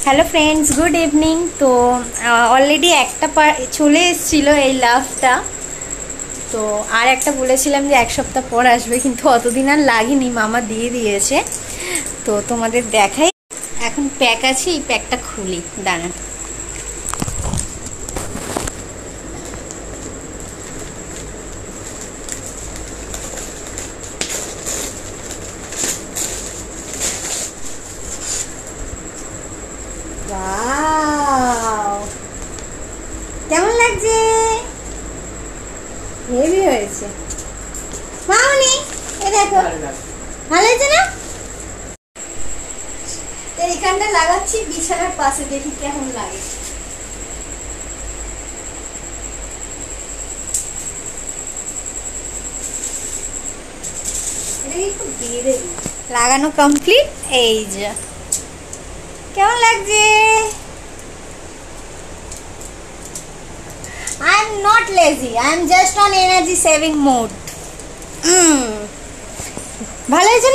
Hello friends, good evening. তো already একটা চলে এসেছিলো এই লাভটা, তো আর একটা বলেছিলাম যে এক সপ্তাহ পর আসবে, কিন্তু অতদিন আর লাগেনি, মামা দিয়ে দিয়েছে। তো তোমাদের দেখাই, এখন প্যাক আছে, এই প্যাকটা খুলি, দাঁড়ান। কেমন লাগছে? হেভি হয়েছে মামনি, এ দেখো, ভালো হয়েছে না? এইখানটা লাগাচ্ছি বিছানার পাশে, দেখি কেমন লাগে। লাগানো কমপ্লিট, এই যে কেমন লাগছে? I am not lazy. I am just on energy saving mode. ভালো হয়েছে না?